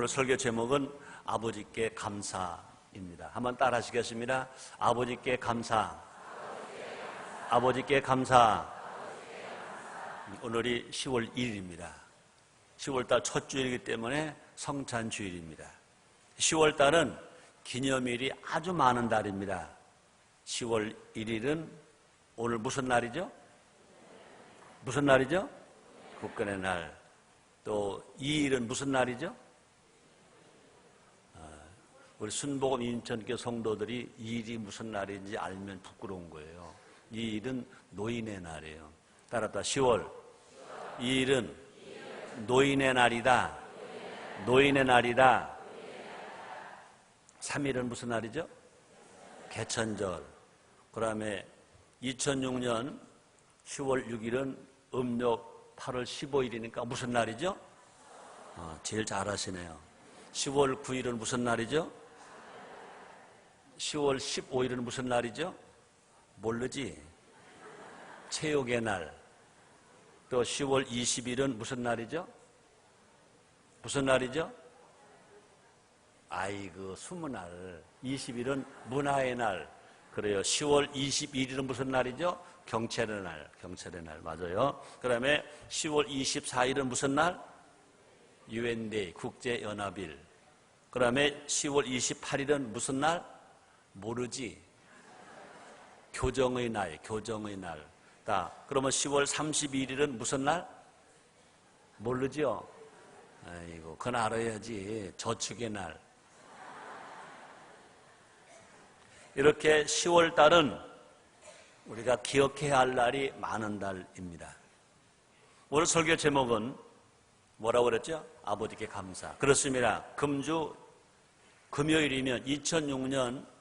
오늘 설교 제목은 아버지께 감사입니다. 한번 따라 하시겠습니다. 아버지께 감사. 아버지께 감사. 오늘이 10월 1일입니다. 10월달 첫 주일이기 때문에 성찬주일입니다. 10월달은 기념일이 아주 많은 달입니다. 10월 1일은 오늘 무슨 날이죠? 무슨 날이죠? 국군의 날. 또 2일은 무슨 날이죠? 우리 순복음 인천교 성도들이 2일이 무슨 날인지 알면 부끄러운 거예요. 2일은 노인의 날이에요. 따라서 10월 2일은 노인의 날이다. 노인의 날이다. 3일은 무슨 날이죠? 개천절. 그 다음에 2006년 10월 6일은 음력 8월 15일이니까 무슨 날이죠? 제일 잘하시네요. 10월 9일은 무슨 날이죠? 10월 15일은 무슨 날이죠? 모르지? 체육의 날. 또 10월 20일은 무슨 날이죠? 무슨 날이죠? 아이고, 스무 날. 20일은 문화의 날. 그래요. 10월 21일은 무슨 날이죠? 경찰의 날. 경찰의 날. 맞아요. 그 다음에 10월 24일은 무슨 날? 유엔데이, 국제연합일. 그 다음에 10월 28일은 무슨 날? 모르지? 교정의 날, 교정의 날. 그러면 10월 31일은 무슨 날? 모르죠? 아이고, 그건 알아야지. 저축의 날. 이렇게 10월 달은 우리가 기억해야 할 날이 많은 달입니다. 오늘 설교 제목은 뭐라고 그랬죠? 아버지께 감사. 그렇습니다. 금주 금요일이면 2006년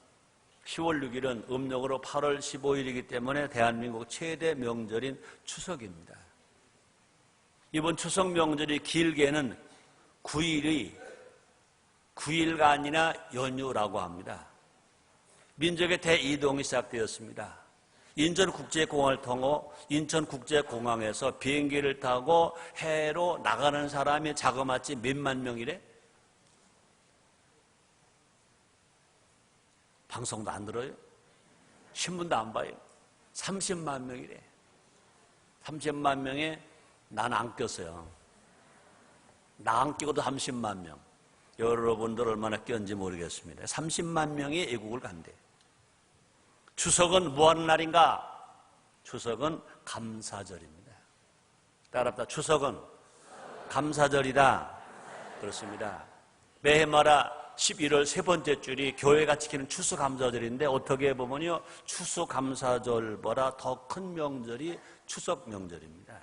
10월 6일은 음력으로 8월 15일이기 때문에 대한민국 최대 명절인 추석입니다. 이번 추석 명절이 길게는 9일간이나 연휴라고 합니다. 민족의 대이동이 시작되었습니다. 인천국제공항을 통해 인천국제공항에서 비행기를 타고 해외로 나가는 사람이 자그마치 몇만 명이래? 방송도 안 들어요? 신문도 안 봐요? 30만 명이래. 30만 명에 난 안 꼈어요. 나 안 끼고도 30만 명. 여러분들 얼마나 꼈는지 모르겠습니다. 30만 명이 애국을 간대. 추석은 무엇 날인가? 추석은 감사절입니다. 따라합니다. 추석은 감사절이다. 그렇습니다. 매해마다 11월 세 번째 줄이 교회가 지키는 추수감사절인데 어떻게 보면요, 추수감사절보다 더 큰 명절이 추석 명절입니다.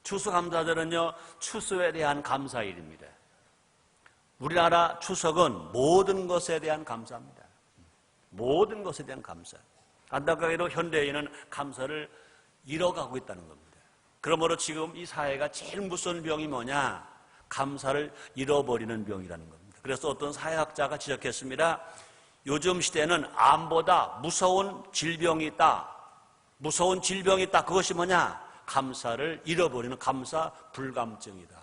추수감사절은요, 추수에 대한 감사일입니다. 우리나라 추석은 모든 것에 대한 감사입니다. 모든 것에 대한 감사. 안타깝게도 현대인은 감사를 잃어가고 있다는 겁니다. 그러므로 지금 이 사회가 제일 무서운 병이 뭐냐? 감사를 잃어버리는 병이라는 겁니다. 그래서 어떤 사회학자가 지적했습니다. 요즘 시대는 암보다 무서운 질병이 있다. 무서운 질병이 있다. 그것이 뭐냐? 감사를 잃어버리는 감사 불감증이다.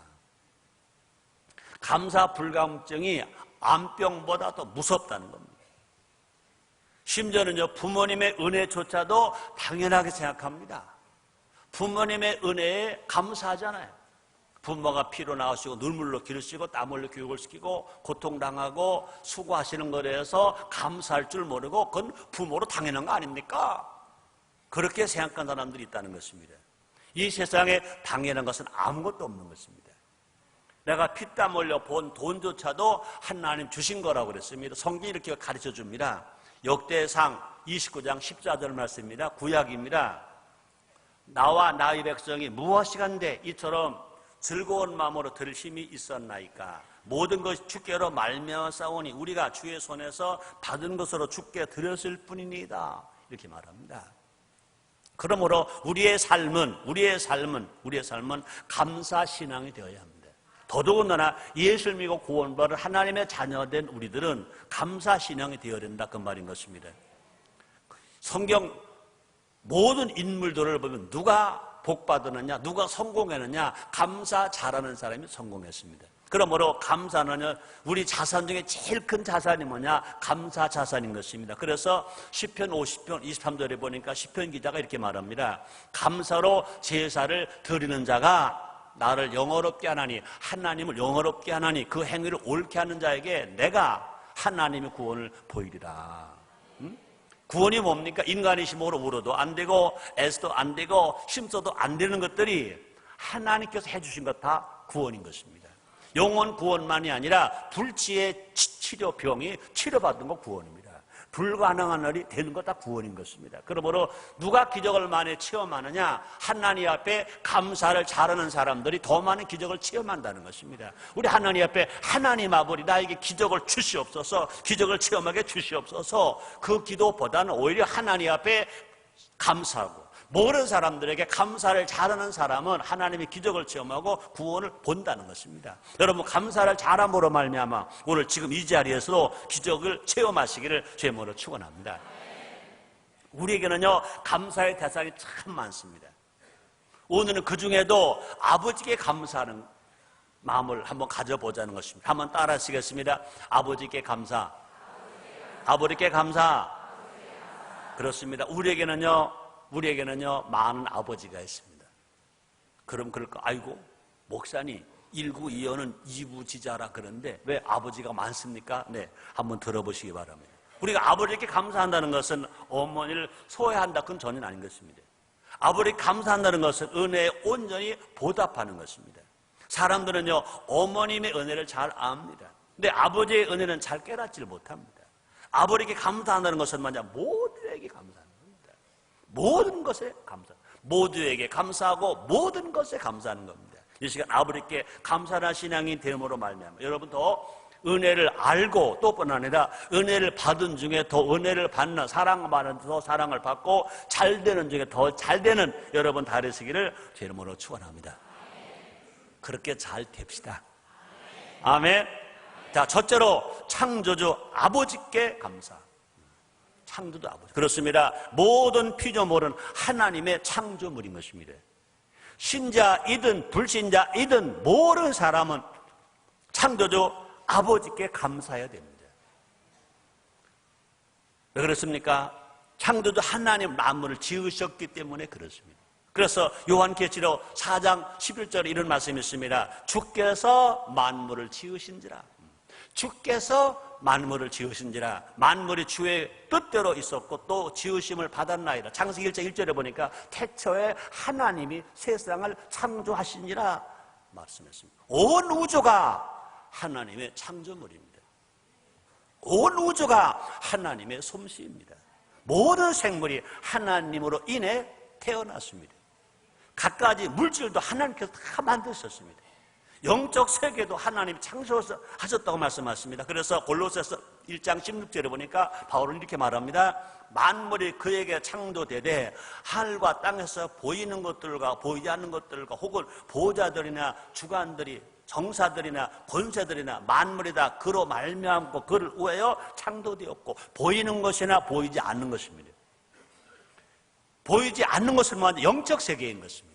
감사 불감증이 암병보다 더 무섭다는 겁니다. 심지어는요, 부모님의 은혜조차도 당연하게 생각합니다. 부모님의 은혜에 감사하잖아요. 부모가 피로 나오시고 눈물로 기르시고 땀 흘려 교육을 시키고 고통당하고 수고하시는 것에 대해서 감사할 줄 모르고 그건 부모로 당연한 거 아닙니까? 그렇게 생각하는 사람들이 있다는 것입니다. 이 세상에 당연한 것은 아무것도 없는 것입니다. 내가 피땀 흘려 본 돈조차도 하나님 주신 거라고 그랬습니다. 성경이 이렇게 가르쳐 줍니다. 역대상 29장 14절 말씀입니다. 구약입니다. 나와 나의 백성이 무엇이간데 이처럼 즐거운 마음으로 들을 힘이 있었나이까. 모든 것이 주께로 말미암았사오니 우리가 주의 손에서 받은 것으로 주께 드렸을 뿐이니이다. 이렇게 말합니다. 그러므로 우리의 삶은 감사신앙이 되어야 합니다. 더더군다나 예수를 믿고 구원받은 하나님의 자녀된 우리들은 감사신앙이 되어야 된다. 그 말인 것입니다. 성경 모든 인물들을 보면 누가 복 받았느냐, 누가 성공했느냐, 감사 잘하는 사람이 성공했습니다. 그러므로 감사는요, 우리 자산 중에 제일 큰 자산이 뭐냐? 감사 자산인 것입니다. 그래서 시편 50편 23절에 보니까 시편 기자가 이렇게 말합니다. 감사로 제사를 드리는 자가 나를 영화롭게 하나니, 하나님을 영화롭게 하나니, 그 행위를 옳게 하는 자에게 내가 하나님의 구원을 보이리라. 구원이 뭡니까? 인간의 힘으로 울어도 안 되고 애써도 안 되고 힘써도 안 되는 것들이 하나님께서 해주신 것 다 구원인 것입니다. 영혼 구원만이 아니라 불치의 치료, 병이 치료받는 거 구원입니다. 불가능한 일이 되는 것 다 구원인 것입니다. 그러므로 누가 기적을 많이 체험하느냐? 하나님 앞에 감사를 잘하는 사람들이 더 많은 기적을 체험한다는 것입니다. 우리 하나님 앞에 하나님 아버지 나에게 기적을 주시옵소서, 기적을 체험하게 주시옵소서, 그 기도보다는 오히려 하나님 앞에 감사하고, 모르는 사람들에게 감사를 잘하는 사람은 하나님의 기적을 체험하고 구원을 본다는 것입니다. 여러분, 감사를 잘함으로 말미암아 오늘 지금 이 자리에서도 기적을 체험하시기를 주님으로 축원합니다. 우리에게는요, 감사의 대상이 참 많습니다. 오늘은 그 중에도 아버지께 감사하는 마음을 한번 가져보자는 것입니다. 한번 따라 하시겠습니다. 아버지께 감사. 아버지께 감사. 그렇습니다. 우리에게는요 많은 아버지가 있습니다. 그럼 그럴까? 아이고, 목사님 1구2호는 2부지자라 그러는데 왜 아버지가 많습니까? 네, 한번 들어보시기 바랍니다. 우리가 아버지께 감사한다는 것은 어머니를 소외한다, 그건 전혀 아닌 것입니다. 아버지께 감사한다는 것은 은혜에 온전히 보답하는 것입니다. 사람들은요 어머님의 은혜를 잘 압니다. 근데 아버지의 은혜는 잘 깨닫지를 못합니다. 아버지께 감사한다는 것은 뭐냐? 모두에게 감사합니다. 모든 것에 감사, 모두에게 감사하고 모든 것에 감사하는 겁니다. 이 시간 아버지께 감사하는 신앙이 됨으로 말미암아 여러분 더 은혜를 알고, 또뿐 아니라 은혜를 받은 중에 더 은혜를 받는, 사랑받는 더 사랑을 받고 잘되는 중에 더 잘되는 여러분 다 되시기를 제 이름으로 축원합니다. 그렇게 잘 됩시다. 아멘. 자, 첫째로 창조주 아버지께 감사. 창조주 아버지. 그렇습니다. 모든 피조물은 하나님의 창조물인 것입니다. 신자이든 불신자이든 모든 사람은 창조주 아버지께 감사해야 됩니다. 왜 그렇습니까? 창조주 하나님 만물을 지으셨기 때문에 그렇습니다. 그래서 요한계시록 4장 11절에 이런 말씀이 있습니다. 주께서 만물을 지으신지라. 주께서 만물을 지으신지라. 만물이 주의 뜻대로 있었고 또 지으심을 받았나이다. 창세기 1장 1절에 보니까 태초에 하나님이 세상을 창조하시니라 말씀했습니다. 온 우주가 하나님의 창조물입니다. 온 우주가 하나님의 솜씨입니다. 모든 생물이 하나님으로 인해 태어났습니다. 갖가지 물질도 하나님께서 다 만드셨습니다. 영적 세계도 하나님이 창조하셨다고 말씀하십니다. 그래서 골로새서 1장 16절에 보니까 바울은 이렇게 말합니다. 만물이 그에게 창조되되 하늘과 땅에서 보이는 것들과 보이지 않는 것들과 혹은 보좌들이나 주관들이 정사들이나 권세들이나 만물이 다 그로 말미암고 그를 위하여 창조되었고, 보이는 것이나 보이지 않는 것입니다. 보이지 않는 것은 뭐냐? 영적 세계인 것입니다.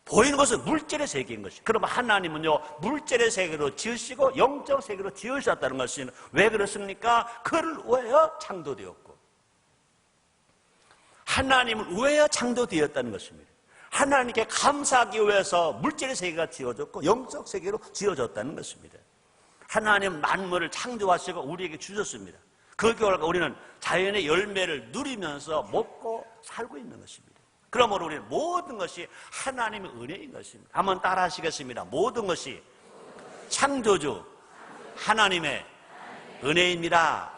보이는 것은 물질의 세계인 것입니다. 그러면 하나님은요 물질의 세계로 지으시고 영적 세계로 지으셨다는 것은 왜 그렇습니까? 그를 위하여 창조되었고, 하나님을 위하여 창조되었다는 것입니다. 하나님께 감사하기 위해서 물질의 세계가 지어졌고 영적 세계로 지어졌다는 것입니다. 하나님 만물을 창조하시고 우리에게 주셨습니다. 그 결과 우리는 자연의 열매를 누리면서 먹고 살고 있는 것입니다. 그러므로 우리는 모든 것이 하나님의 은혜인 것입니다. 한번 따라 하시겠습니다. 모든 것이 창조주 하나님의 은혜입니다.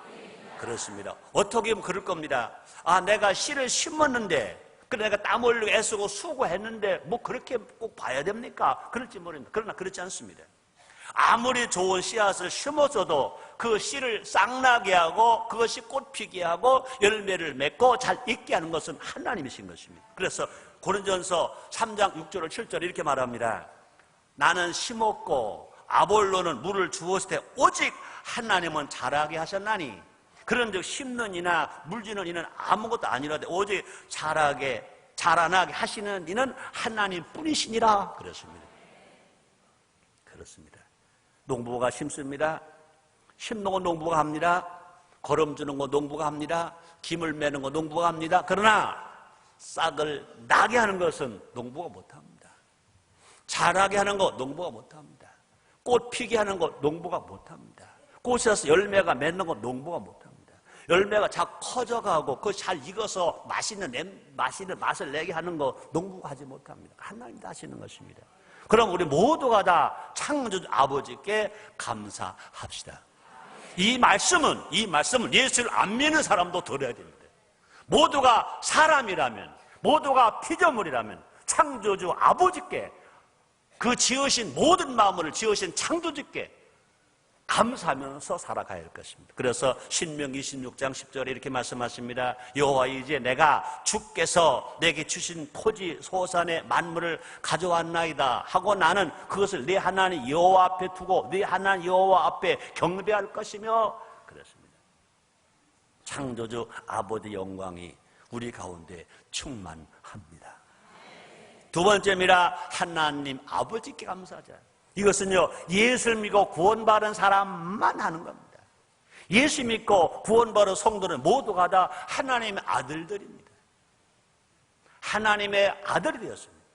그렇습니다. 어떻게 보면 그럴 겁니다. 아, 내가 씨를 심었는데, 그래 내가 땀 흘리고 애쓰고 수고했는데 뭐 그렇게 꼭 봐야 됩니까? 그럴지 모릅니다. 그러나 그렇지 않습니다. 아무리 좋은 씨앗을 심었어도 그 씨를 싹나게 하고 그것이 꽃 피게 하고 열매를 맺고 잘 익게 하는 것은 하나님이신 것입니다. 그래서 고린도전서 3장 6절 7절 이렇게 말합니다. 나는 심었고 아볼로는 물을 주었을 때 오직 하나님은 자라게 하셨나니, 그런즉 심는 이나 물주는 이는 아무것도 아니라되 오직 자라나게 하시는 이는 하나님 뿐이시니라 그랬습니다. 그렇습니다. 농부가 심습니다. 심는 거 농부가 합니다. 거름 주는 거 농부가 합니다. 김을 매는 거 농부가 합니다. 그러나 싹을 나게 하는 것은 농부가 못합니다. 자라게 하는 거 농부가 못합니다. 꽃 피게 하는 거 농부가 못합니다. 꽃에서 열매가 맺는 거 농부가 못합니다. 열매가 자꾸 커져가고 그것이 잘 익어서 맛있는 맛을 내게 하는 거 농부가 하지 못합니다. 하나님이 하시는 것입니다. 그럼 우리 모두가 다 창조주 아버지께 감사합시다. 이 말씀은 예수를 안 믿는 사람도 들어야 됩니다. 모두가 사람이라면, 모두가 피조물이라면 창조주 아버지께, 그 지으신 모든 만물을 지으신 창조주께 감사하면서 살아가야 할 것입니다. 그래서 신명기 26장 10절에 이렇게 말씀하십니다. 여호와, 이제 내가 주께서 내게 주신 토지 소산의 만물을 가져왔나이다 하고 나는 그것을 내 하나님 여호와 앞에 두고 내 하나님 여호와 앞에 경배할 것이며 그랬습니다. 창조주 아버지의 영광이 우리 가운데 충만합니다. 두 번째입니다. 하나님 아버지께 감사하자. 이것은요, 예수를 믿고 구원받은 사람만 하는 겁니다. 예수 믿고 구원받은 성도는 모두가 다 하나님의 아들들입니다. 하나님의 아들이 되었습니다.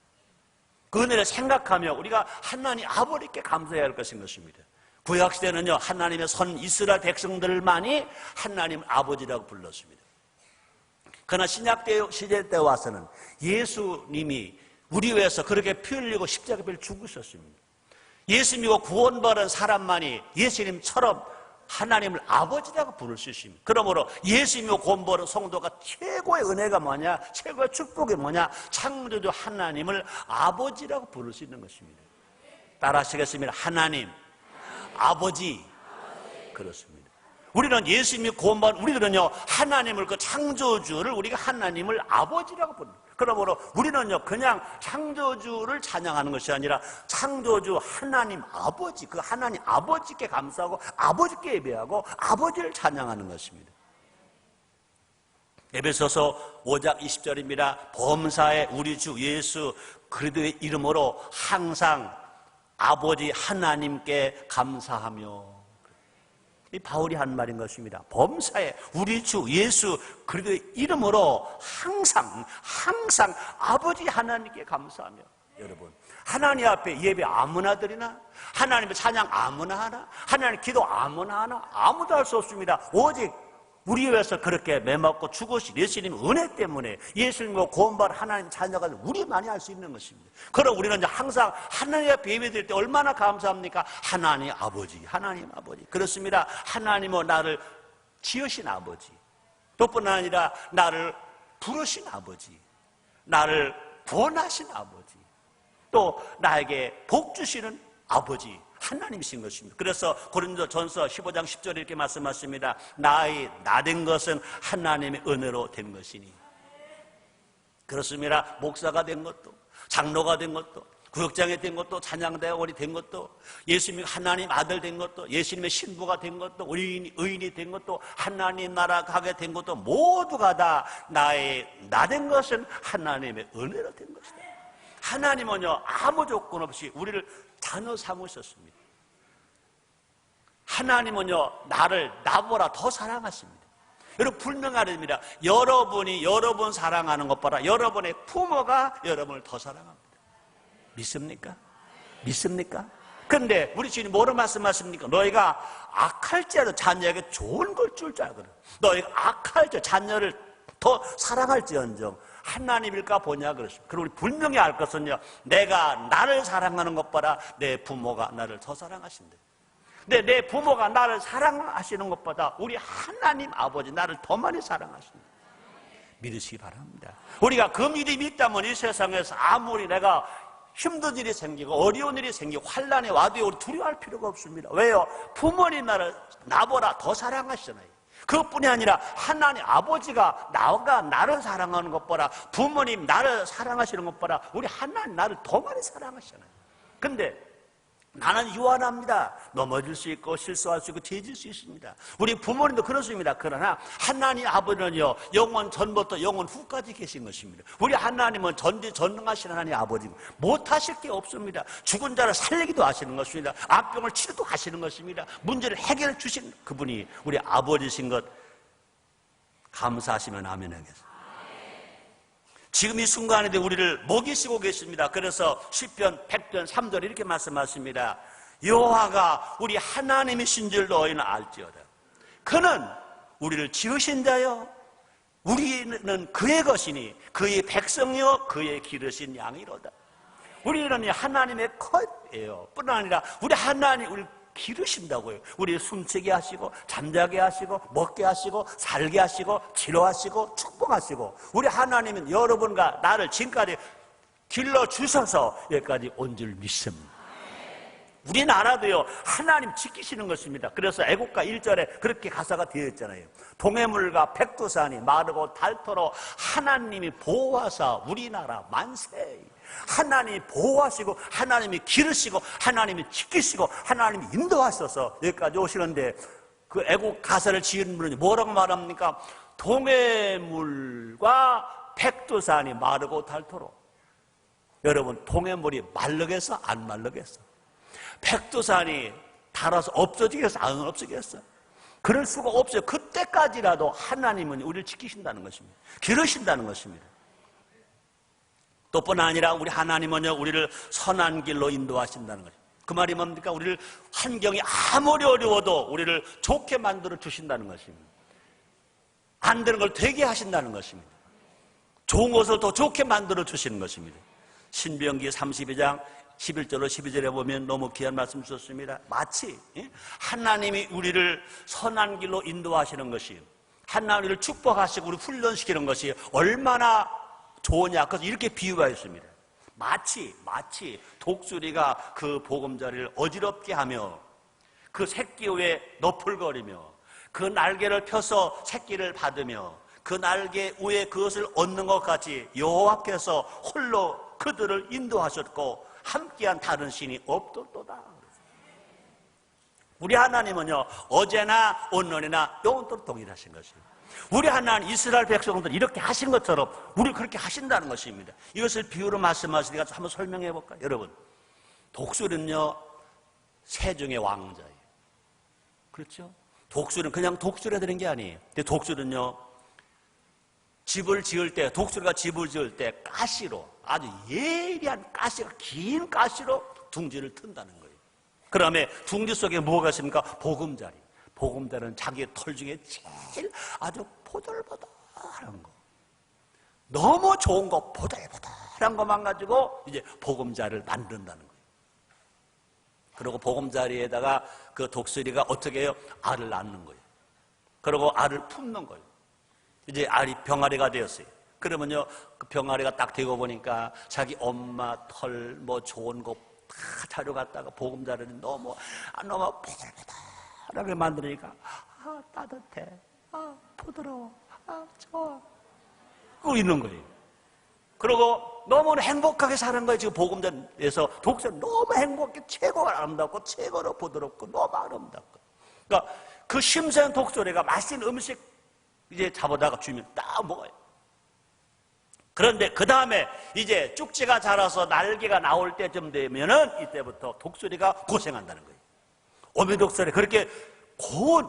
그 은혜를 생각하며 우리가 하나님 아버지께 감사해야 할 것입니다. 구약시대는요, 하나님의 선 이스라엘 백성들만이 하나님 아버지라고 불렀습니다. 그러나 신약대 시대 때 와서는 예수님이 우리 위해서 그렇게 피 흘리고 십자가를 죽으셨습니다. 예수 믿고 구원받은 사람만이 예수님처럼 하나님을 아버지라고 부를 수 있습니다. 그러므로 예수 믿고 구원받은 성도가 최고의 은혜가 뭐냐, 최고의 축복이 뭐냐, 창조주 하나님을 아버지라고 부를 수 있는 것입니다. 따라 하시겠습니다. 하나님 아버지. 그렇습니다. 우리는 예수 믿고 구원받은 우리들은요, 하나님을, 그 창조주를 우리가 하나님을 아버지라고 부릅니다. 그러므로 우리는요, 그냥 창조주를 찬양하는 것이 아니라 창조주 하나님 아버지, 그 하나님 아버지께 감사하고 아버지께 예배하고 아버지를 찬양하는 것입니다. 에베소서 5장 20절입니다. 범사에 우리 주 예수 그리스도의 이름으로 항상 아버지 하나님께 감사하며. 이 바울이 한 말인 것입니다. 범사에 우리 주 예수 그리스도의 이름으로 항상 아버지 하나님께 감사하며. 여러분, 하나님 앞에 예배 아무나 드리나? 하나님의 찬양 아무나 하나? 하나님 기도 아무나 하나? 아무도 할 수 없습니다. 오직 우리 위해서 그렇게 매맞고 죽으신 예수님의 은혜 때문에 예수님과 구원받은 하나님 자녀가 우리만이 할 수 있는 것입니다. 그럼 우리는 이제 항상 하나님 앞에 예배드릴 때 얼마나 감사합니까? 하나님 아버지, 하나님 아버지. 그렇습니다. 하나님은 나를 지으신 아버지, 또뿐 아니라 나를 부르신 아버지, 나를 구원하신 아버지, 또 나에게 복 주시는 아버지, 하나님이신 것입니다. 그래서 고린도전서 15장 10절에 이렇게 말씀하십니다. 나 된 것은 하나님의 은혜로 된 것이니. 그렇습니다. 목사가 된 것도, 장로가 된 것도, 구역장이 된 것도, 찬양대원이 된 것도, 예수님이 하나님 아들 된 것도, 예수님의 신부가 된 것도, 의인이 된 것도, 하나님 나라 가게 된 것도, 모두가 다 나 된 것은 하나님의 은혜로 된 것이다. 하나님은요, 아무 조건 없이 우리를 자녀 삼으셨습니다. 하나님은요, 나보다 더 사랑하십니다. 여러분, 분명하십니다. 여러분이 여러분 사랑하는 것보다 여러분의 부모가 여러분을 더 사랑합니다. 믿습니까? 믿습니까? 근데 우리 주님 뭐로 말씀하십니까? 너희가 악할지라도 자녀에게 좋은 걸 줄 줄 알거든. 너희가 악할지 자녀를 더 사랑할지언정 하나님일까 보냐 그러십니다. 그리고 우리 분명히 알 것은요, 내가 나를 사랑하는 것보다 내 부모가 나를 더 사랑하신다. 근데 내 부모가 나를 사랑하시는 것보다 우리 하나님 아버지 나를 더 많이 사랑하신다. 믿으시기 바랍니다. 우리가 그 믿음이 있다면 이 세상에서 아무리 내가 힘든 일이 생기고 어려운 일이 생기고 환난이 와도 우리 두려워할 필요가 없습니다. 왜요? 부모님 나보다 더 사랑하시잖아요. 그것뿐이 아니라 하나님 아버지가 나를 사랑하는 것보다, 부모님 나를 사랑하시는 것보다 우리 하나님 나를 더 많이 사랑하시잖아요. 근데 나는 유한합니다. 넘어질 수 있고 실수할 수 있고 죄질 수 있습니다. 우리 부모님도 그렇습니다. 그러나 하나님 아버지는요, 영원 전부터 영원 후까지 계신 것입니다. 우리 하나님은 전능하신 하나님 아버지, 못하실 게 없습니다. 죽은 자를 살리기도 하시는 것입니다. 암병을 치료도 하시는 것입니다. 문제를 해결해 주신 그분이 우리 아버지신 것 감사하시면 아멘 하겠습니다. 지금 이 순간에도 우리를 먹이시고 계십니다. 그래서 시편 100편 3절 이렇게 말씀하십니다. 여호와가 우리 하나님이신 줄 너희는 알지어다. 그는 우리를 지으신 자요, 우리는 그의 것이니 그의 백성이요 그의 기르신 양이로다. 우리는 하나님의 것이에요. 뿐 아니라 우리 하나님 우리를 기르신다고요. 우리 숨쉬게 하시고 잠자게 하시고 먹게 하시고 살게 하시고 치료하시고 축복하시고, 우리 하나님은 여러분과 나를 지금까지 길러주셔서 여기까지 온 줄 믿습니다. 우리나라도요, 하나님 지키시는 것입니다. 그래서 애국가 1절에 그렇게 가사가 되어 있잖아요. 동해물과 백두산이 마르고 닳도록 하나님이 보호하사 우리나라 만세. 하나님이 보호하시고 하나님이 기르시고 하나님이 지키시고 하나님이 인도하셔서 여기까지 오시는데, 그 애국 가사를 지은 분은 뭐라고 말합니까? 동해물과 백두산이 마르고 닳도록. 여러분, 동해물이 말르겠어? 안 말르겠어? 백두산이 닳아서 없어지겠어? 안 없어지겠어? 그럴 수가 없어요. 그때까지라도 하나님은 우리를 지키신다는 것입니다. 기르신다는 것입니다. 또 뿐 아니라 우리 하나님은요, 우리를 선한 길로 인도하신다는 거죠. 그 말이 뭡니까? 우리를 환경이 아무리 어려워도 우리를 좋게 만들어 주신다는 것입니다. 안 되는 걸 되게 하신다는 것입니다. 좋은 것을 더 좋게 만들어 주시는 것입니다. 신명기 32장 11절로 12절에 보면 너무 귀한 말씀 주셨습니다. 마치 하나님이 우리를 선한 길로 인도하시는 것이, 하나님을 축복하시고 우리 훈련시키는 것이 얼마나 좋으냐. 그래서 이렇게 비유가 있습니다. 마치 독수리가 그 보금자리를 어지럽게 하며 그 새끼 위에 너풀거리며 그 날개를 펴서 새끼를 받으며 그 날개 위에 그것을 얻는 것 같이 여호와께서 홀로 그들을 인도하셨고 함께한 다른 신이 없도다. 우리 하나님은요, 어제나 오늘이나 영원토록 동일하신 것입니다. 우리 하나님 이스라엘 백성들 이렇게 하신 것처럼 우리 그렇게 하신다는 것입니다. 이것을 비유로 말씀하시니까 한번 설명해 볼까요? 여러분, 독수리는요, 새 중의 왕자예요. 그렇죠? 독수리는 그냥 독수리가 되는 게 아니에요. 근데 독수리는요, 집을 지을 때, 독수리가 집을 지을 때 가시로, 아주 예리한 가시가, 긴 가시로 둥지를 튼다는 거예요. 그 다음에 둥지 속에 뭐가 있습니까? 보금자리. 보금자리는 자기의 털 중에 제일 아주 보들보들한 거, 너무 좋은 거, 보들보들한 것만 가지고 이제 보금자리를 만든다는 거예요. 그리고 보금자리에다가 그 독수리가 어떻게 해요? 알을 낳는 거예요. 그리고 알을 품는 거예요. 이제 알이 병아리가 되었어요. 그러면요, 그 병아리가 딱 되고 보니까 자기 엄마 털 뭐 좋은 거 다 자료갖다가 보금자리는 너무 보들보들하게 만드니까 따뜻해, 부드러워, 좋아, 그러고 있는 거예요. 그리고 너무 행복하게 사는 거예요. 지금 보금자리에서 독수리 너무 행복해, 최고로 아름답고 최고로 부드럽고 너무 아름답고. 그러니까 그 심사한 독수리가 맛있는 음식 이제 잡아다가 주면 딱 먹어요. 그런데 그 다음에 이제 쪽지가 자라서 날개가 나올 때쯤 되면은 이때부터 독수리가 고생한다는 거예요. 어미 독수리 그렇게 고운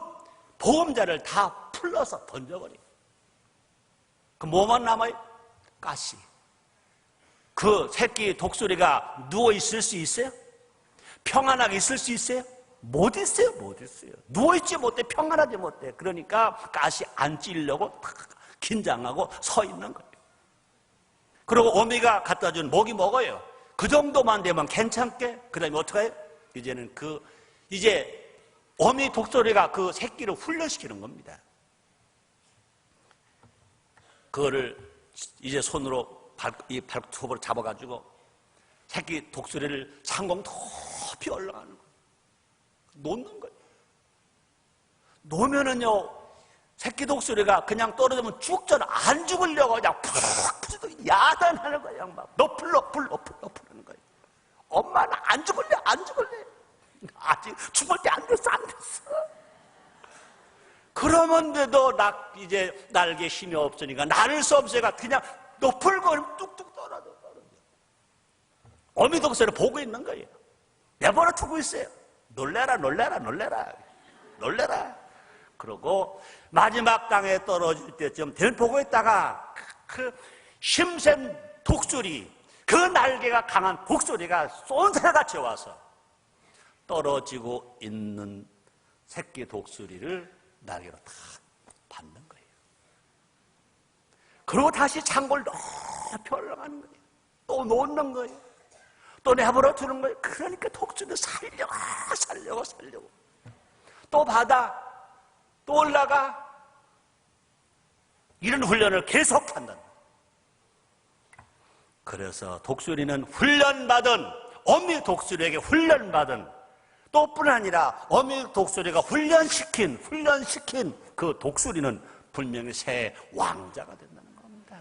보금자리를 다 풀러서 던져버려요. 그 뭐만 남아요? 가시. 그 새끼 독수리가 누워 있을 수 있어요? 평안하게 있을 수 있어요? 못 있어요, 못 있어요. 누워있지 못해, 평안하지 못해. 그러니까 가시 안 찔려고 긴장하고 서 있는 거예요. 그리고 어미가 갖다 준 먹이 먹어요. 그 정도만 되면 괜찮게. 그 다음에 어떻게 해요? 이제는 이제 어미 독수리가 그 새끼를 훈련시키는 겁니다. 그거를 이제 손으로 이 발톱으로 잡아가지고 새끼 독수리를 상공 높이 올라가는 거예요. 놓는 거예요. 놓으면은요, 새끼 독수리가 그냥 떨어지면 죽잖아. 안 죽으려고 그냥 푹 야단하는 거예요. 막 너풀 하는 거예요. 엄마는 안 죽을래. 아직 죽을 때 안 됐어. 그러면서도 이제 날개 힘이 없으니까 나를 수 없으니까 그냥 높을 거리면 뚝뚝 떨어져. 어미 독수리를 보고 있는 거예요. 내버려 두고 있어요. 놀래라. 그러고 마지막 땅에 떨어질 때쯤 보고 있다가 그 힘센 독수리, 그 날개가 강한 독수리가 쏜살같이 와서 떨어지고 있는 새끼 독수리를 날개로 탁 받는 거예요. 그리고 다시 창고를 높이 올라가는 거예요. 또 놓는 거예요. 또 내버려 두는 거예요. 그러니까 독수리는 살려고 또 받아, 또 올라가. 이런 훈련을 계속한다. 그래서 독수리는 훈련받은, 어미 독수리에게 훈련받은, 또 뿐 아니라 어미 독수리가 훈련시킨 그 독수리는 분명히 새 왕자가 된다는 겁니다.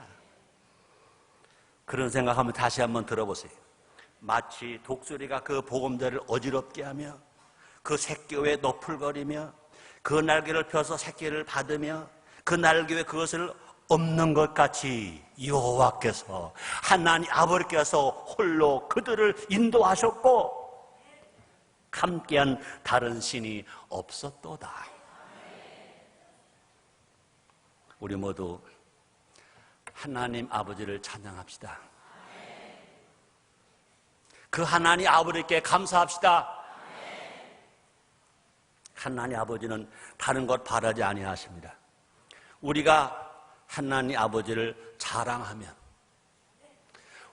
그런 생각하면 다시 한번 들어보세요. 마치 독수리가 그 보금자리를 어지럽게 하며 그 새끼에 너풀거리며 그 날개를 펴서 새끼를 받으며 그 날개 위에 그것을 없는 것 같이 여호와께서, 하나님 아버지께서 홀로 그들을 인도하셨고 함께한 다른 신이 없었도다. 우리 모두 하나님 아버지를 찬양합시다. 그 하나님 아버지께 감사합시다. 하나님 아버지는 다른 것 바라지 아니하십니다. 우리가 하나님 아버지를 자랑하면,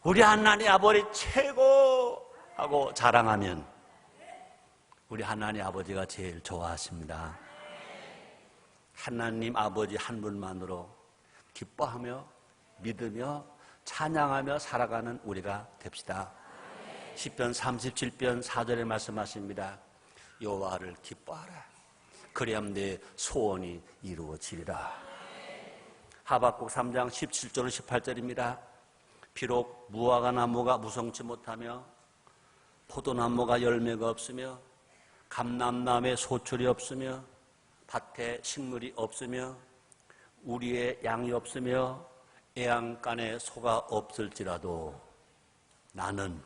우리 하나님 아버지 최고 하고 자랑하면 우리 하나님 아버지가 제일 좋아하십니다. 하나님 아버지 한 분만으로 기뻐하며 믿으며 찬양하며 살아가는 우리가 됩시다. 시편 37편 4절에 말씀하십니다. 여호와를 기뻐하라. 그리하면 내 소원이 이루어지리라. 하박국 3장 17절 18절입니다. 비록 무화과 나무가 무성치 못하며 포도나무가 열매가 없으며 감람나무에 소출이 없으며 밭에 식물이 없으며 우리의 양이 없으며 애양간에 소가 없을지라도 나는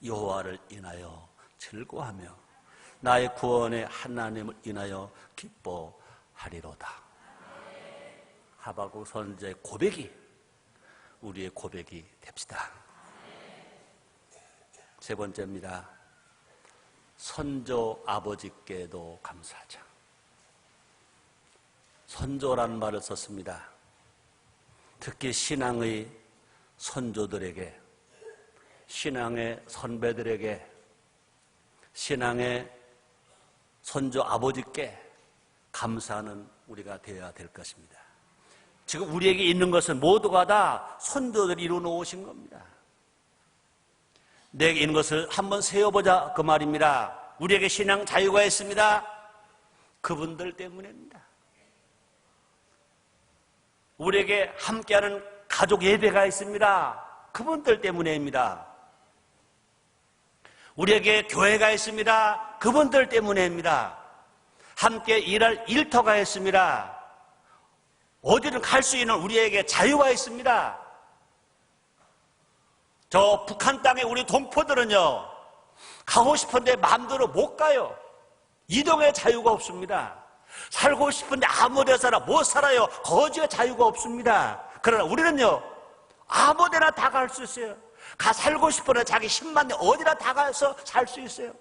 여호와를 인하여 즐거워하며 나의 구원의 하나님을 인하여 기뻐하리로다. 하박국 선지자의 고백이 우리의 고백이 됩시다. 세 번째입니다. 선조 아버지께도 감사하자. 선조라는 말을 썼습니다. 특히 신앙의 선조들에게, 신앙의 선배들에게, 신앙의 선조 아버지께 감사하는 우리가 되어야 될 것입니다. 지금 우리에게 있는 것은 모두가 다 선조들이 이루어 놓으신 겁니다. 내게 있는 것을 한번 세어보자 그 말입니다. 우리에게 신앙 자유가 있습니다. 그분들 때문입니다. 우리에게 함께하는 가족 예배가 있습니다. 그분들 때문입니다. 우리에게 교회가 있습니다. 그분들 때문입니다. 함께 일할 일터가 있습니다. 어디든 갈 수 있는 우리에게 자유가 있습니다. 저 북한 땅에 우리 동포들은요, 가고 싶은데 마음대로 못 가요. 이동의 자유가 없습니다. 살고 싶은데 아무 데서나 못 살아요. 거지의 자유가 없습니다. 그러나 우리는요, 아무 데나 다 갈 수 있어요. 살고 싶으면 자기 힘만 내 어디나 다 가서 살 수 있어요.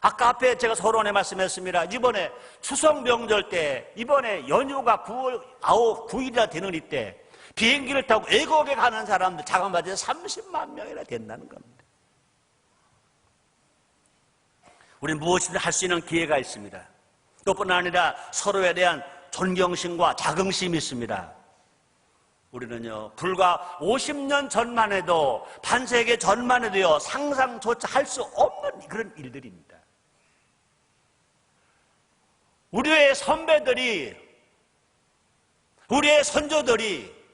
아까 앞에 제가 서론에 말씀했습니다. 이번에 추석 명절 때, 이번에 연휴가 9일이나 되는 이때 비행기를 타고 외국에 가는 사람들 자가마저 30만 명이나 된다는 겁니다. 우리는 무엇이든 할 수 있는 기회가 있습니다. 그뿐 아니라 서로에 대한 존경심과 자긍심이 있습니다. 우리는요, 불과 50년 전만 해도, 반세기 전만 해도요, 상상조차 할 수 없는 그런 일들입니다. 우리의 선배들이, 우리의 선조들이,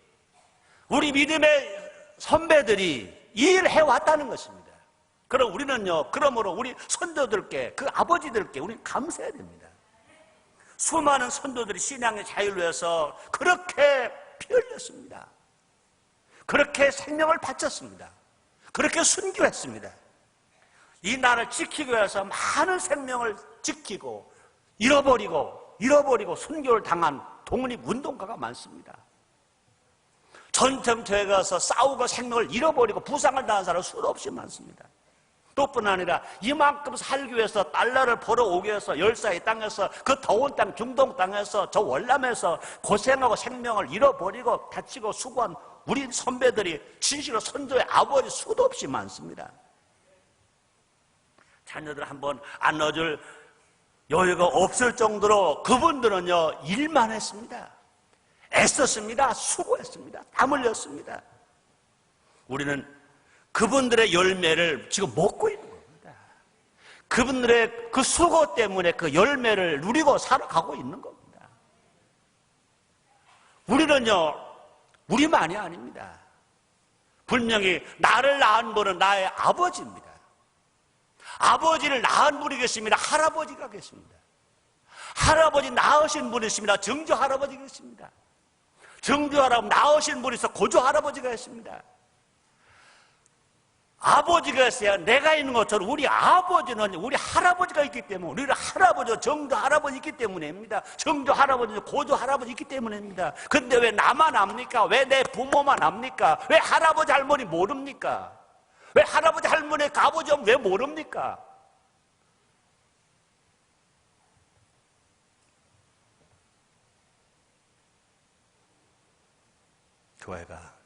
우리 믿음의 선배들이 이 일을 해왔다는 것입니다. 그럼 우리는요, 그러므로 우리 선조들께, 그 아버지들께 우리는 감사해야 됩니다. 수많은 선조들이 신앙의 자유를 위해서 그렇게 피 흘렸습니다. 그렇게 생명을 바쳤습니다. 그렇게 순교했습니다. 이 나라를 지키기 위해서 많은 생명을 지키고 잃어버리고 순교를 당한 독립운동가가 많습니다. 전쟁터에 가서 싸우고 생명을 잃어버리고 부상을 당한 사람은 수도 없이 많습니다. 또뿐 아니라 이만큼 살기 위해서 달러를 벌어오기 위해서 열사의 땅에서, 그 더운 땅 중동 땅에서, 저 월남에서 고생하고 생명을 잃어버리고 다치고 수고한 우리 선배들이 진실로 선조의 아버지 수도 없이 많습니다. 자녀들 한번 안 넣어줄 여유가 없을 정도로 그분들은요, 일만 했습니다. 애썼습니다. 수고했습니다. 땀 흘렸습니다. 우리는 그분들의 열매를 지금 먹고 있는 겁니다. 그분들의 그 수고 때문에 그 열매를 누리고 살아가고 있는 겁니다. 우리는요, 우리만이 아닙니다. 분명히 나를 낳은 분은 나의 아버지입니다. 아버지를 낳은 분이 계십니다. 할아버지가 계십니다. 할아버지 낳으신 분이 있습니다. 증조 할아버지가 있습니다. 증조 할아버지 낳으신 분이 있어 고조 할아버지가 있습니다. 아버지가 있어야 내가 있는 것처럼 우리 아버지는 우리 할아버지가 있기 때문에, 우리 할아버지, 정조 할아버지 있기 때문입니다. 정조 할아버지, 고조 할아버지 있기 때문입니다. 근데 왜 나만 압니까? 왜 내 부모만 압니까? 왜 할아버지 할머니 모릅니까? 왜 할아버지 할머니 아버지 왜 모릅니까? 교회가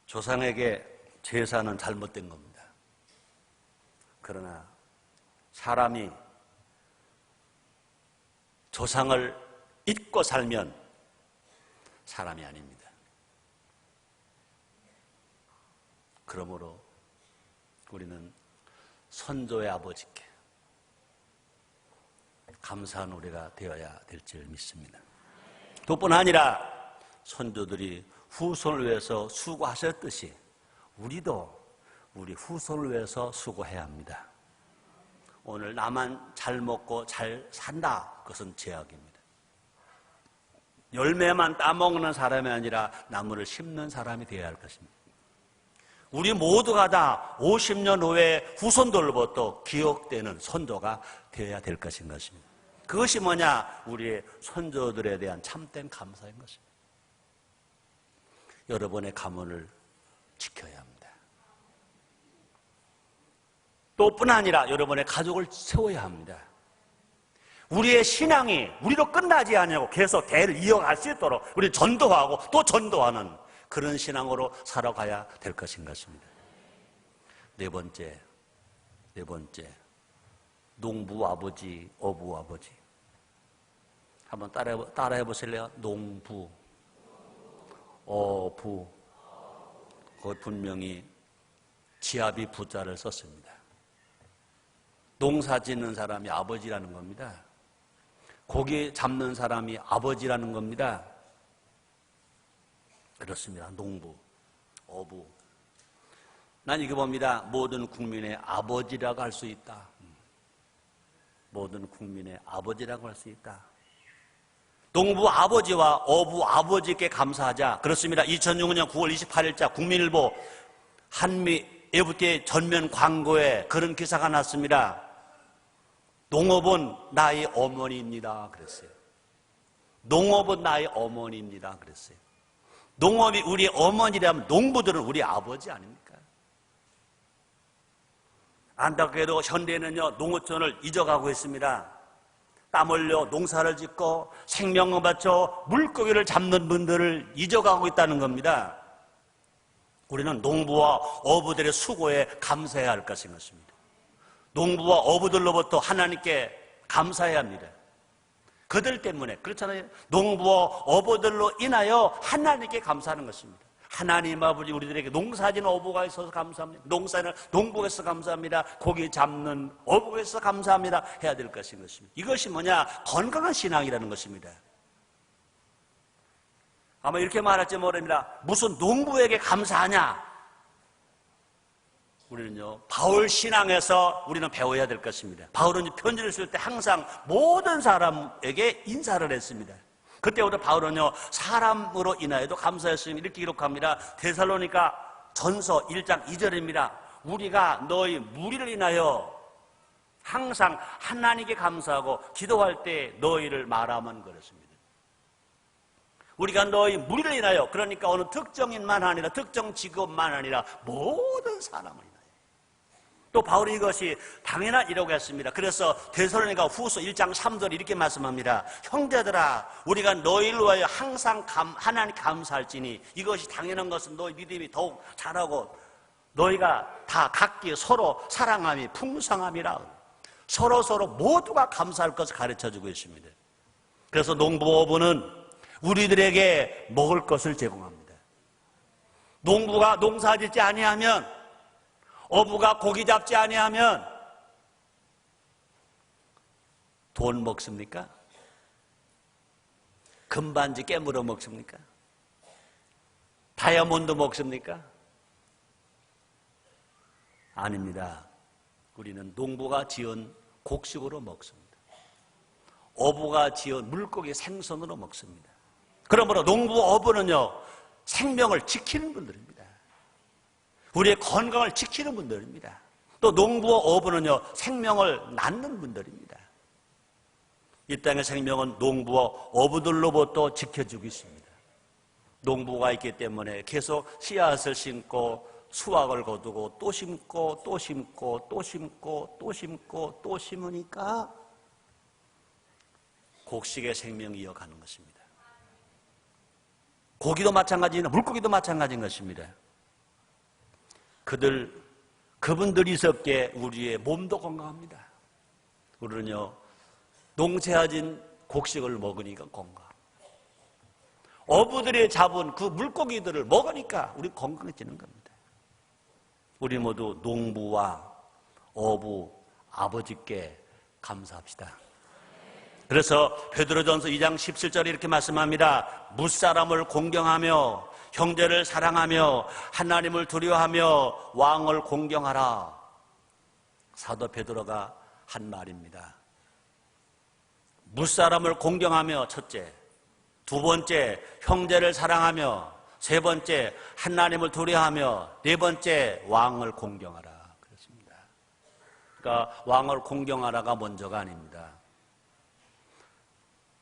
조상에게 제사는 잘못된 겁니다. 그러나 사람이 조상을 잊고 살면 사람이 아닙니다. 그러므로 우리는 선조의 아버지께 감사한 우리가 되어야 될 줄 믿습니다. 또뿐 아니라 선조들이 후손을 위해서 수고하셨듯이 우리도 우리 후손을 위해서 수고해야 합니다. 오늘 나만 잘 먹고 잘 산다, 그것은 죄악입니다. 열매만 따먹는 사람이 아니라 나무를 심는 사람이 되어야 할 것입니다. 우리 모두가 다 50년 후에 후손들로부터 기억되는 선조가 되어야 될 것인 것입니다. 그것이 뭐냐? 우리의 선조들에 대한 참된 감사인 것입니다. 여러분의 가문을 지켜야 합니다. 또뿐 아니라 여러분의 가족을 세워야 합니다. 우리의 신앙이 우리로 끝나지 않냐고 계속 대를 이어갈 수 있도록 우리 전도하고 또 전도하는 그런 신앙으로 살아가야 될 것인 것입니다. 네 번째, 농부 아버지, 어부 아버지. 한번 따라해 보실래요? 농부, 어부. 그 분명히 지압이 부자를 썼습니다. 농사 짓는 사람이 아버지라는 겁니다. 고기 잡는 사람이 아버지라는 겁니다. 그렇습니다. 농부, 어부. 난 이거 봅니다. 모든 국민의 아버지라고 할 수 있다. 모든 국민의 아버지라고 할 수 있다. 농부 아버지와 어부 아버지께 감사하자. 그렇습니다. 2006년 9월 28일자 국민일보 한미 FTA 전면 광고에 그런 기사가 났습니다. 농업은 나의 어머니입니다. 그랬어요. 농업은 나의 어머니입니다. 그랬어요. 농업이 우리 어머니라면 농부들은 우리 아버지 아닙니까? 안타깝게도 현대는요, 농어촌을 잊어가고 있습니다. 땀 흘려 농사를 짓고 생명을 바쳐 물고기를 잡는 분들을 잊어가고 있다는 겁니다. 우리는 농부와 어부들의 수고에 감사해야 할 것인 것입니다. 농부와 어부들로부터 하나님께 감사해야 합니다. 그들 때문에, 그렇잖아요. 농부와 어부들로 인하여 하나님께 감사하는 것입니다. 하나님 아버지, 우리들에게 농사짓는 어부가 있어서 감사합니다. 농사는 농부가 있어서 감사합니다. 고기 잡는 어부가 있어서 감사합니다. 해야 될 것인 것입니다. 이것이 뭐냐? 건강한 신앙이라는 것입니다. 아마 이렇게 말할지 모릅니다. 무슨 농부에게 감사하냐? 우리는요, 바울 신앙에서 우리는 배워야 될 것입니다. 바울은 편지를 쓸 때 항상 모든 사람에게 인사를 했습니다. 그때부터 바울은요, 사람으로 인하여도 감사했으니 이렇게 기록합니다. 데살로니가 전서 1장 2절입니다. 우리가 너희 무리를 인하여 항상 하나님께 감사하고 기도할 때 너희를 말하면 그렇습니다. 우리가 너희 무리를 인하여, 그러니까 어느 특정인만 아니라 특정 직업만 아니라 모든 사람을 인하여. 또 바울이 이것이 당연한 이라고 했습니다. 그래서 데살로니가 후서 1장 3절 이렇게 말씀합니다. 형제들아, 우리가 너희를 위하여 항상 하나님 감사할지니 이것이 당연한 것은 너희 믿음이 더욱 자라고 너희가 다 각기 서로 사랑함이 풍성함이라. 서로 모두가 감사할 것을 가르쳐주고 있습니다. 그래서 농부어부는 우리들에게 먹을 것을 제공합니다. 농부가 농사짓지 아니하면, 어부가 고기 잡지 아니하면 돈 먹습니까? 금반지 깨물어 먹습니까? 다이아몬드 먹습니까? 아닙니다. 우리는 농부가 지은 곡식으로 먹습니다. 어부가 지은 물고기 생선으로 먹습니다. 그러므로 농부, 어부는요, 생명을 지키는 분들입니다. 우리의 건강을 지키는 분들입니다. 또 농부와 어부는요, 생명을 낳는 분들입니다. 이 땅의 생명은 농부와 어부들로부터 지켜주고 있습니다. 농부가 있기 때문에 계속 씨앗을 심고 수확을 거두고 또 심고 또 심고 또 심고 또 심고 또 심으니까 곡식의 생명이 이어가는 것입니다. 고기도 마찬가지입니다. 물고기도 마찬가지인 것입니다. 그분들이 있었기에 우리의 몸도 건강합니다. 우리는요, 농사진 곡식을 먹으니까 건강. 어부들이 잡은 그 물고기들을 먹으니까 우리 건강해지는 겁니다. 우리 모두 농부와 어부 아버지께 감사합시다. 그래서 베드로전서 2장 17절에 이렇게 말씀합니다. 무사람을 공경하며 형제를 사랑하며 하나님을 두려워하며 왕을 공경하라. 사도 베드로가 한 말입니다. 무사람을 공경하며 첫째, 두 번째 형제를 사랑하며, 세 번째 하나님을 두려워하며, 네 번째 왕을 공경하라. 그렇습니다. 그러니까 왕을 공경하라가 먼저가 아닙니다.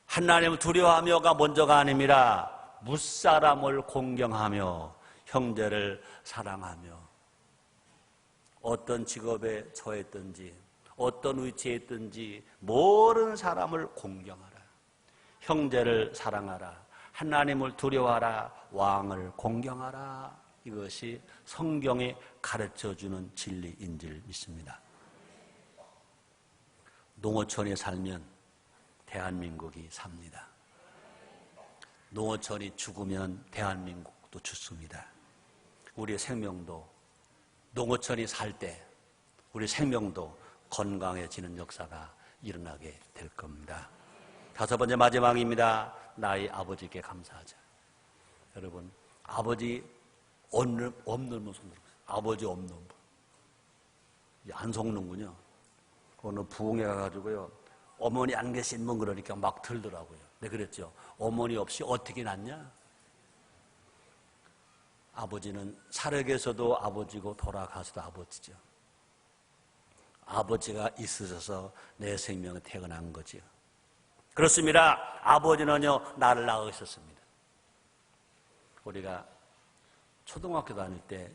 하나님을 두려워하며가 먼저가 아닙니다. 무사람을 공경하며 형제를 사랑하며, 어떤 직업에 처했든지 어떤 위치에 있든지 모든 사람을 공경하라. 형제를 사랑하라. 하나님을 두려워하라. 왕을 공경하라. 이것이 성경이 가르쳐주는 진리인 줄 믿습니다. 농어촌에 살면 대한민국이 삽니다. 농어촌이 죽으면 대한민국도 죽습니다. 우리의 생명도 농어촌이 살 때 우리 생명도 건강해지는 역사가 일어나게 될 겁니다. 다섯 번째 마지막입니다. 나의 아버지께 감사하자. 여러분, 아버지 없는 분 손들어보세요. 아버지 없는 분. 안 속는군요. 어느 부흥회 가가지고요, 어머니 안 계신 분 그러니까 막 들더라고요. 네, 그랬죠. 어머니 없이 어떻게 낳냐? 아버지는 살아계셔도 아버지고 돌아가서도 아버지죠. 아버지가 있으셔서 내 생명은 태어난 거지요. 그렇습니다. 아버지는요, 나를 낳으셨습니다. 우리가 초등학교 다닐 때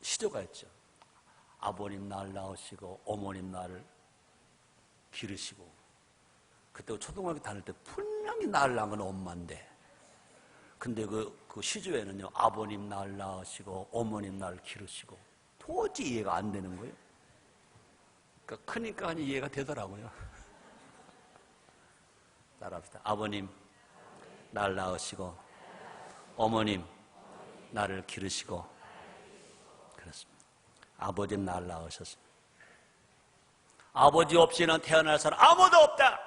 시조가 있죠. 아버님 나를 낳으시고 어머님 나를 기르시고. 그때 초등학교 다닐 때 분명히 나를 낳은 건 엄마인데, 근데 그 시조에는요, 아버님 나를 낳으시고 어머님 나를 기르시고, 도저히 이해가 안 되는 거예요. 그러니까 크니까 이해가 되더라고요. 따라합시다. 아버님 나를 낳으시고 어머님 나를 기르시고. 그렇습니다. 아버지는 나를 낳으셨습니다. 아버지 없이는 태어날 사람 아무도 없다.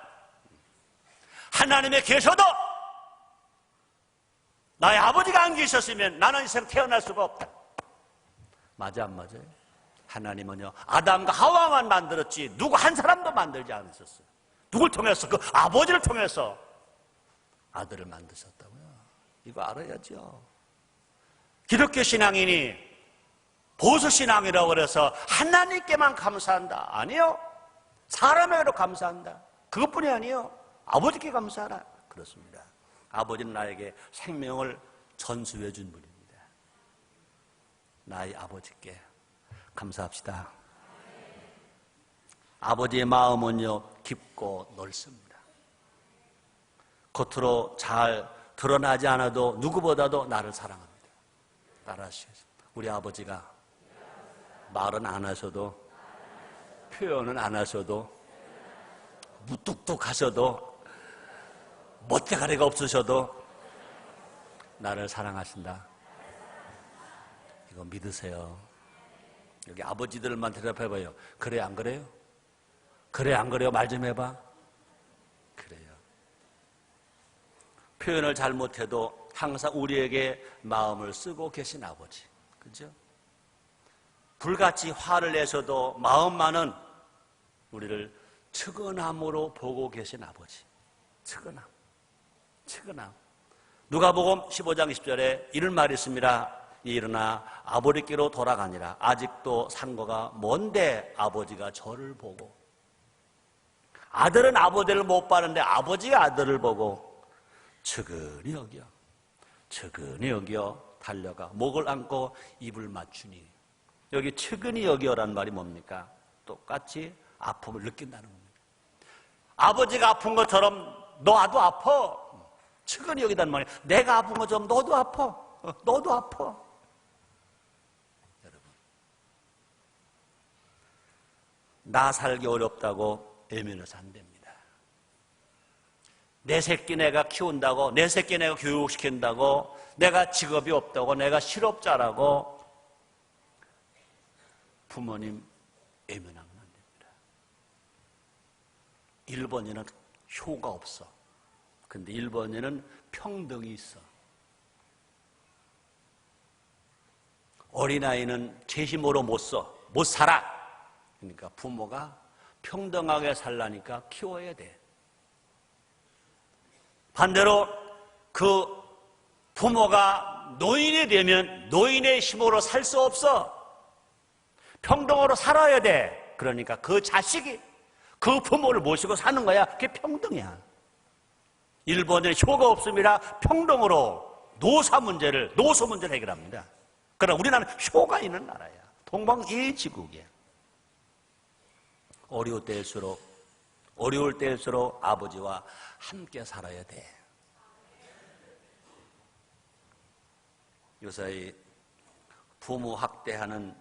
하나님에 계셔도 나의 아버지가 안 계셨으면 나는 이 세상 태어날 수가 없다. 맞아, 안 맞아요? 하나님은요, 아담과 하와만 만들었지 누구 한 사람도 만들지 않으셨어요. 누굴 통해서? 그 아버지를 통해서 아들을 만드셨다고요. 이거 알아야죠. 기독교 신앙인이 보수 신앙이라고 그래서 하나님께만 감사한다. 아니요. 사람에게도 감사한다. 그것뿐이 아니요. 아버지께 감사하라. 그렇습니다. 아버지는 나에게 생명을 전수해 준 분입니다. 나의 아버지께 감사합시다. 아버지의 마음은요, 깊고 넓습니다. 겉으로 잘 드러나지 않아도 누구보다도 나를 사랑합니다. 따라하시겠습니다. 우리 아버지가 말은 안 하셔도, 표현은 안 하셔도, 무뚝뚝하셔도, 멋대가리가 없으셔도 나를 사랑하신다. 이거 믿으세요. 여기 아버지들만 대답해봐요. 그래 안 그래요? 그래 안 그래요? 말 좀 해봐. 그래요. 표현을 잘못해도 항상 우리에게 마음을 쓰고 계신 아버지. 그죠? 불같이 화를 내셔도 마음만은 우리를 측은함으로 보고 계신 아버지. 측은함. 측은함. 누가복음 15장 20절에 이런 말이 있습니다. 일어나 아버지께로 돌아가니라. 아직도 상거가 먼데 아버지가 저를 보고. 아들은 아버지를 못 봤는데 아버지가 아들을 보고 측은히 여겨 달려가 목을 안고 입을 맞추니. 여기 측은히 여겨란 말이 뭡니까? 똑같이 아픔을 느낀다는 겁니다. 아버지가 아픈 것처럼 너도 아파. 측은히 여기다는 말이에요. 내가 아픈 것처럼 너도 아파. 너도 아파. 여러분, 나 살기 어렵다고 애면해서 안 됩니다. 내 새끼 내가 키운다고, 내 새끼 내가 교육시킨다고, 내가 직업이 없다고, 내가 실업자라고 부모님 애면하면 안 됩니다. 일본인은 효가 없어. 근데 일본인은 평등이 있어. 어린아이는 제 힘으로 못 살아. 그러니까 부모가 평등하게 살라니까 키워야 돼. 반대로 그 부모가 노인이 되면 노인의 힘으로 살 수 없어. 평등으로 살아야 돼. 그러니까 그 자식이 그 부모를 모시고 사는 거야. 그게 평등이야. 일본은 효가 없습니다. 평등으로 노소 문제를 해결합니다. 그러나 우리나라는 효가 있는 나라야. 동방일지국이야. 어려울 때일수록 아버지와 함께 살아야 돼. 요새 부모 학대하는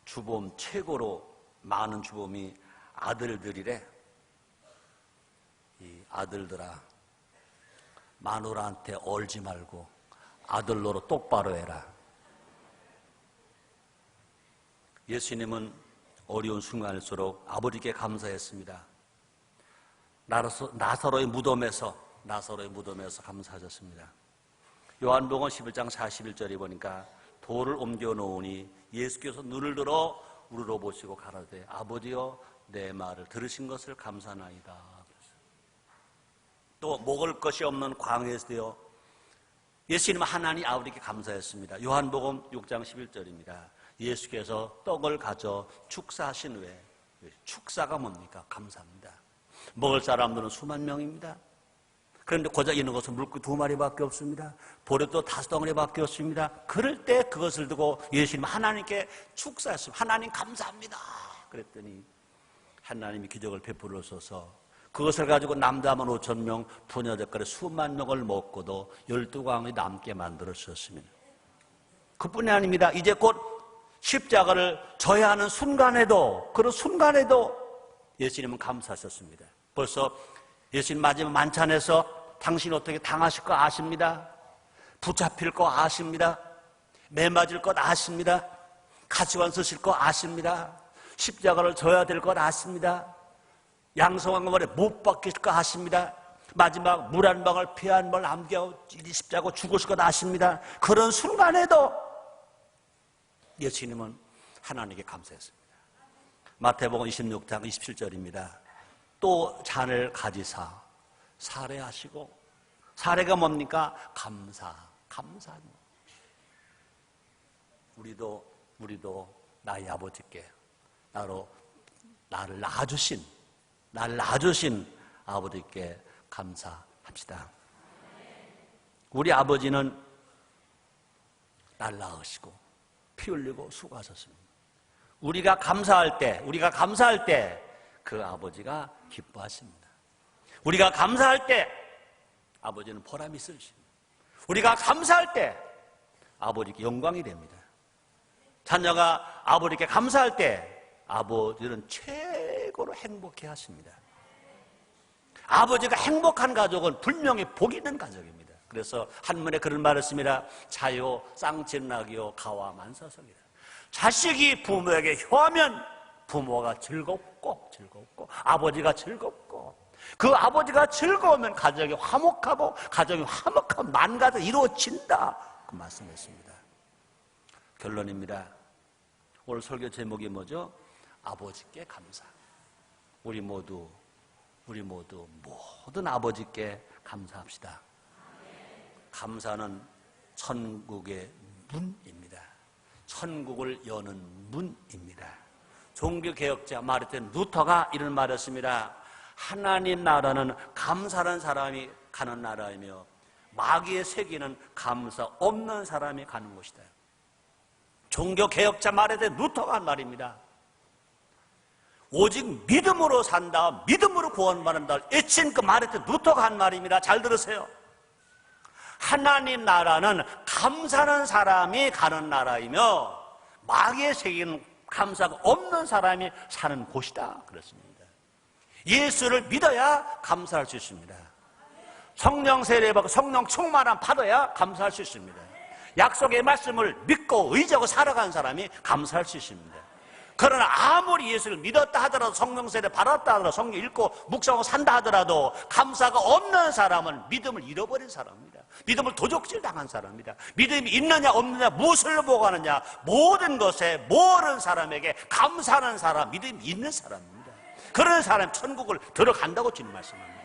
주범 최고로 많은 주범이 아들들이래. 이 아들들아, 마누라한테 얼지 말고 아들 노릇 똑바로 해라. 예수님은 어려운 순간일수록 아버지께 감사했습니다. 나사로의 무덤에서 감사하셨습니다. 요한복음 11장 41절에 보니까 돌을 옮겨 놓으니 예수께서 눈을 들어 우러러 보시고 가라되 아버지여 내 말을 들으신 것을 감사나이다. 또 먹을 것이 없는 광야에서요 예수님은 하나님 아버지께 감사했습니다. 요한복음 6장 11절입니다. 예수께서 떡을 가져 축사하신 후에, 축사가 뭡니까? 감사합니다. 먹을 사람들은 수만 명입니다. 그런데 고작 있는 것은 물고기 2마리밖에 없습니다. 보리도 5덩어리밖에 없습니다. 그럴 때 그것을 두고 예수님 하나님께 축사했습니다. 하나님 감사합니다. 그랬더니 하나님이 기적을 베풀어서서 그것을 가지고 남자 15,000명, 부녀자까지 수만 명을 먹고도 12광이 남게 만들어주셨습니다. 그뿐이 아닙니다. 이제 곧 십자가를 져야 하는 그런 순간에도 예수님은 감사하셨습니다. 벌써 예수님 마지막 만찬에서 당신 어떻게 당하실 거 아십니다. 붙잡힐 거 아십니다. 매 맞을 것 아십니다. 가시관 쓰실 거 아십니다. 십자가를 져야 될 것 아십니다. 양성왕건에 못 박힐 거 아십니다. 마지막 물 한 방울 피 한 번 남겨 십자가 죽으실 것 아십니다. 그런 순간에도 예수님은 하나님께 감사했습니다. 마태복음 26장 27절입니다. 또 잔을 가지사 사례하시고, 사례가 뭡니까? 감사. 우리도 나의 아버지께 나를 낳아주신 아버지께 감사합시다. 우리 아버지는 날 낳으시고 피 흘리고 수고하셨습니다. 우리가 감사할 때 그 아버지가 기뻐하십니다. 우리가 감사할 때 아버지는 보람이 있으십니다. 우리가 감사할 때 아버지께 영광이 됩니다. 자녀가 아버지께 감사할 때 아버지는 최고로 행복해 하십니다. 아버지가 행복한 가족은 분명히 복 있는 가족입니다. 그래서 한문에 그런 말을 씁니다. 자요 쌍칠낙이요 가와 만사성이다. 자식이 부모에게 효하면 부모가 즐겁고 아버지가 즐겁고, 그 아버지가 즐거우면 가정이 화목하고, 가정이 화목하면 만가정이 이루어진다, 그 말씀했습니다. 결론입니다. 오늘 설교 제목이 뭐죠? 아버지께 감사. 우리 모두 모든 아버지께 감사합시다. 감사는 천국의 문입니다. 천국을 여는 문입니다. 종교개혁자 마르틴 루터가 이런 말을 했습니다. 하나님 나라는 감사하는 사람이 가는 나라이며 마귀의 세계는 감사 없는 사람이 가는 곳이다. 종교개혁자 마르틴 루터가 한 말입니다. 오직 믿음으로 산다, 믿음으로 구원받는다, 애친 그 마르틴 루터가 한 말입니다. 잘 들으세요. 하나님 나라는 감사하는 사람이 가는 나라이며 마귀의 세계는 감사가 없는 사람이 사는 곳이다, 그렇습니다. 예수를 믿어야 감사할 수 있습니다. 성령 세례받고 성령 충만함 받아야 감사할 수 있습니다. 약속의 말씀을 믿고 의지하고 살아가는 사람이 감사할 수 있습니다. 그러나 아무리 예수를 믿었다 하더라도, 성령 세례 받았다 하더라도, 성경 읽고 묵상하고 산다 하더라도 감사가 없는 사람은 믿음을 잃어버린 사람입니다. 믿음을 도적질 당한 사람입니다. 믿음이 있느냐 없느냐, 무엇을 보고 하느냐, 모든 것에 모든 사람에게 감사하는 사람, 믿음이 있는 사람입니다. 그런 사람이 천국을 들어간다고 주님 말씀합니다.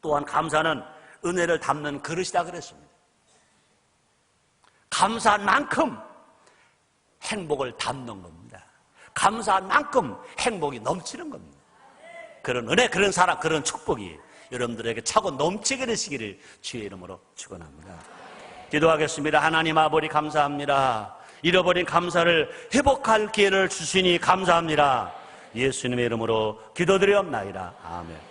또한 감사는 은혜를 담는 그릇이다 그랬습니다. 감사한 만큼 행복을 담는 겁니다. 감사한 만큼 행복이 넘치는 겁니다. 그런 은혜, 그런 사랑, 그런 축복이 여러분들에게 차고 넘치게 되시기를 주의 이름으로 축원합니다. 기도하겠습니다. 하나님 아버지 감사합니다. 잃어버린 감사를 회복할 기회를 주시니 감사합니다. 예수님의 이름으로 기도드리옵나이다. 아멘.